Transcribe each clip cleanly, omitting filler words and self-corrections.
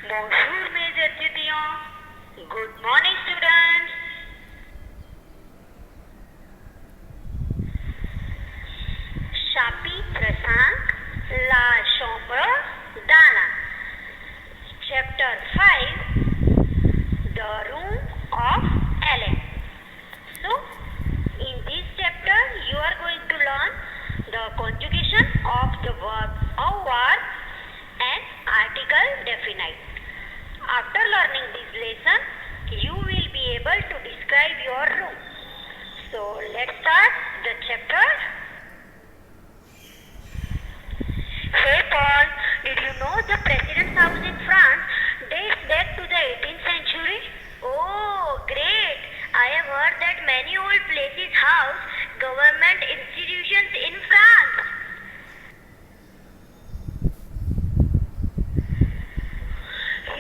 Bonjour mes étudiants. Good morning students. Chapitre 5 La chambre d'Alain. Chapter 5 The room of Alain. So in this chapter you are going to learn the conjugation of the verb avoir and article definite. After learning this lesson, you will be able to describe your room. So let's start the chapter. Hey Paul, did you know the president's house in France dates back to the 18th century? Oh, great! I have heard that many old places house government institutions in France.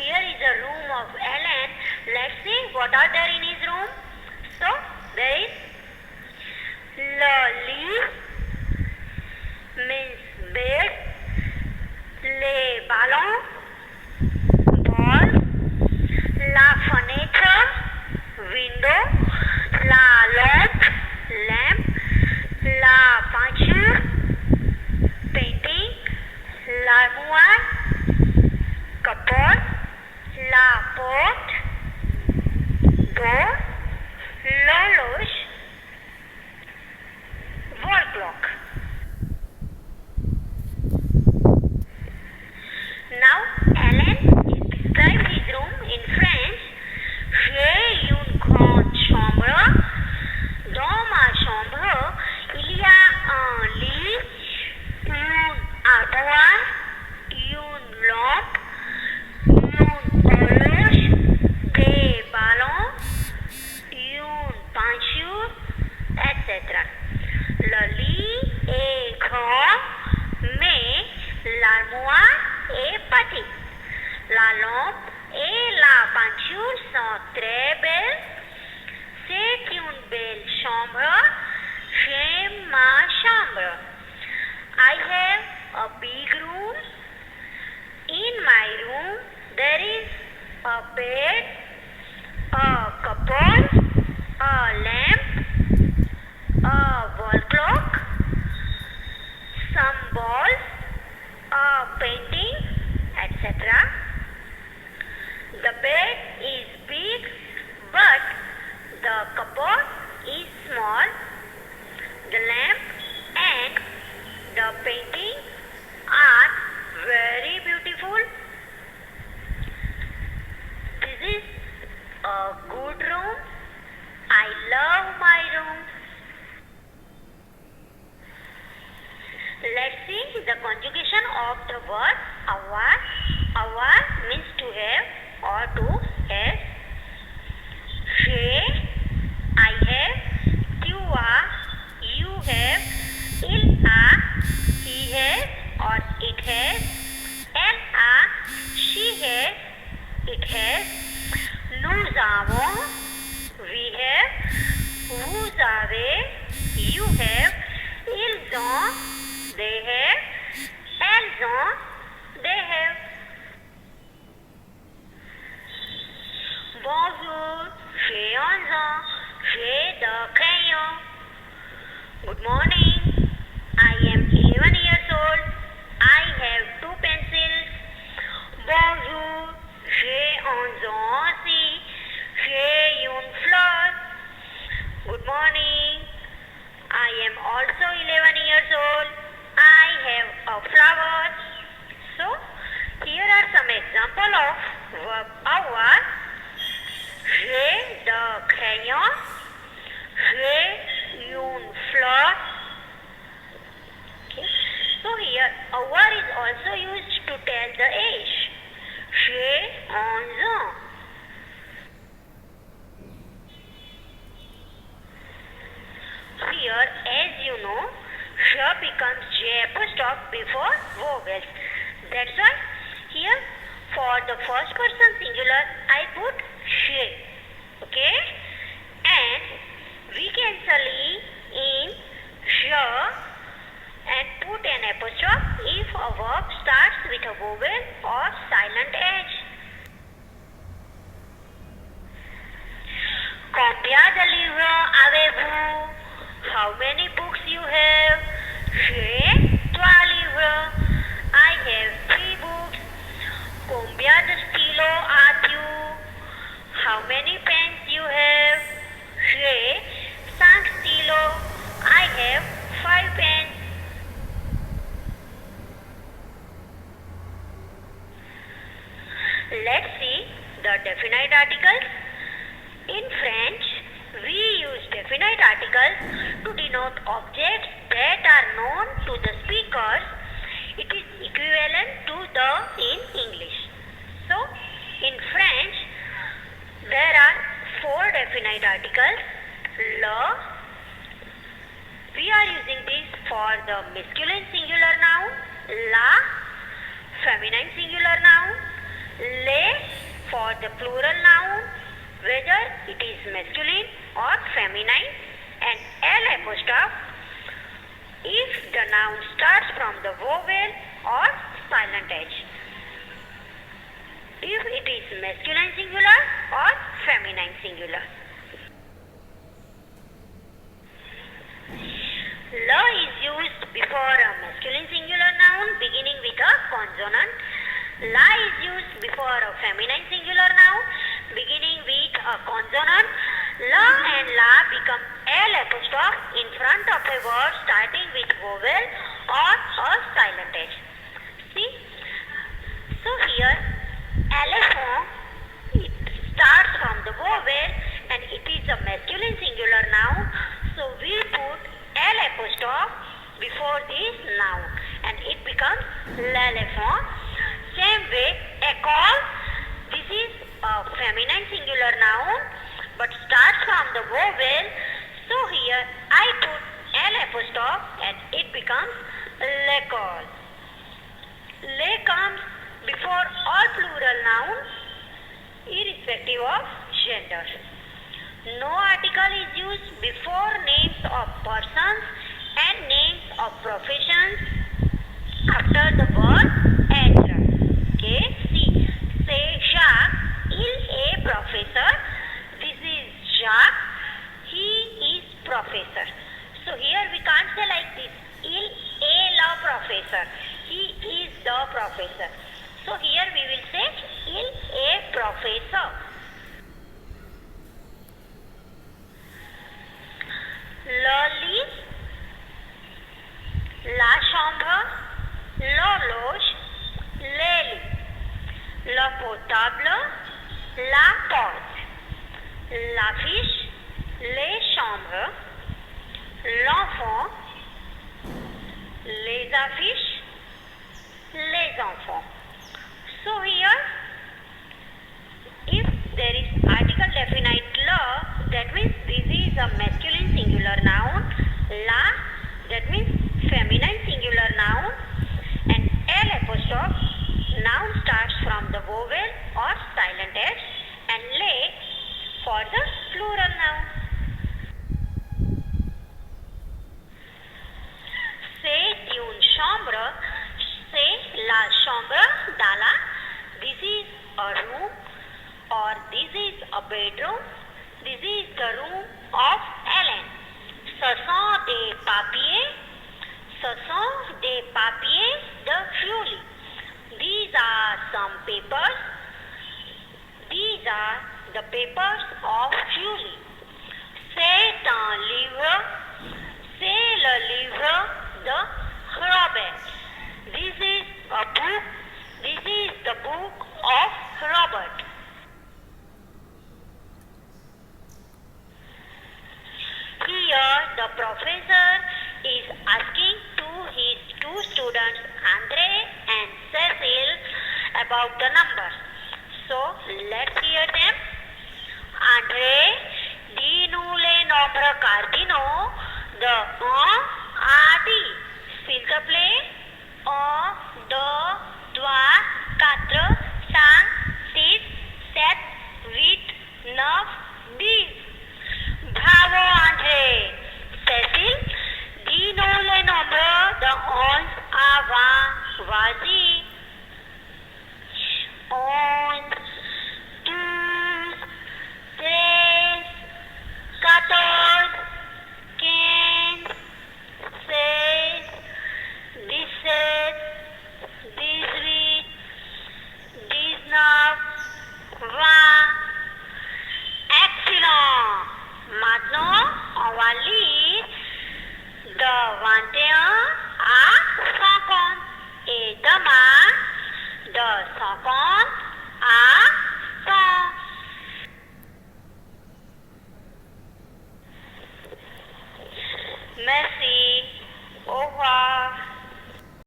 Here is a room of Alain. Let's see what are there in his room. So there is le lit means bed, les ballons, ball, la fenêtre, window, la lamp, la peinture, painting, l'armoire, cupboard, la porte, door, l'horloge, wall clock. Now Alain described his room in French. J'ai une grande chambre. Dans ma chambre, il y a un lit, une armoire, une lampe, une horloge, des ballons, une peinture, etc. Le lit est grand, mais l'armoire est petite. La lampe et la peinture sont très belles. C'est une belle chambre. J'aime ma chambre. I have a big room. In my room there is a bed, a cupboard, a lamp, a wall clock, some balls, a painting, etc. The bed is big, but the cupboard is small. The lamp and the painting are very beautiful. This is a good room. I love my room. Let's see the conjugation of the word avoir. Avoir means to have or to have. J'ai, I have. Tu as, you have. Il a, he has or it has. Elle a, she has, it has. Nous avons, we have. Vous avez, you have. Ils ont, they have. Elles ont, they have. Bonjour, j'ai 11 ans. J'ai de crayons. Good morning. I am 11 years old. I have 2 pencils. Bonjour, j'ai 11 ans aussi. J'ai une fleur. Good morning. I am also 11 years old. I have a flower. So, here are some examples of verb avoir. J'ai de crayons. J'ai une fleur. Okay. So here avoir is also used to tell the age. J'ai 11 ans. Here, as you know, sh becomes j apostrophe before vowels. That's why here for the first person singular I put she. Okay? And we cancel in sh and put an apostrophe if a verb starts with a vowel or silent edge. Combien de stylos as-tu? How many pens you have? J'ai 5 stylos. I have 5 pens. Let's see the definite articles. In French, we use definite articles to denote objects that are known to the speakers. It is equivalent to the in English. So, in French, there are 4 definite articles. Le, we are using this for the masculine singular noun. La, feminine singular noun. Les, for the plural noun, whether it is masculine or feminine, and L apostrophe if the noun starts from the vowel or silent H, if it is masculine singular or feminine singular. La is used before a masculine singular noun beginning with a consonant. La is used before a feminine singular noun beginning with a consonant. La and la become L apostrophe in front of a word starting with vowel or a silent H. See? So here, elephant, it starts from the vowel and it is a masculine singular noun. So we put L apostrophe before this noun and it becomes l'elephant. Same way, école, this is a feminine singular noun but starts from the vowel. So here I put L apostrophe and it becomes l'école. Les comes before all plural nouns irrespective of gender. No article is used before names of persons and names of professions after the word être. Okay, see, say Jacques, il est professeur. This is Jacques, he is professor. So here we can't say like this, il est le professeur, he is the professor. So here we will say, il est professeur. Le lit, la chambre, l'horloge, les lits, le portable, la porte, l'affiche, les chambres, l'enfant, les affiches, les enfants. So here, if there is article definite la, that means this is a masculine singular noun. La, that means feminine singular noun. And L apostrophe, noun starts from the vowel or silent H. And les for the plural noun. C'est une chambre, c'est la chambre d'Ala. This is a room or this is a bedroom. This is the room of Ellen. Ce sont des papiers. Ce sont des papiers de Julie. These are some papers. These are the papers of Julie. C'est un livre. C'est le livre de Robert. This is a book. This is the book of Robert. Here the professor is asking to his 2 students, Andre and Cecil, about the numbers. So let's hear them. Andre, dis-nous les nombres cardinaux de 1 à 10. S'il te plaît. 1, 2, 3, 4,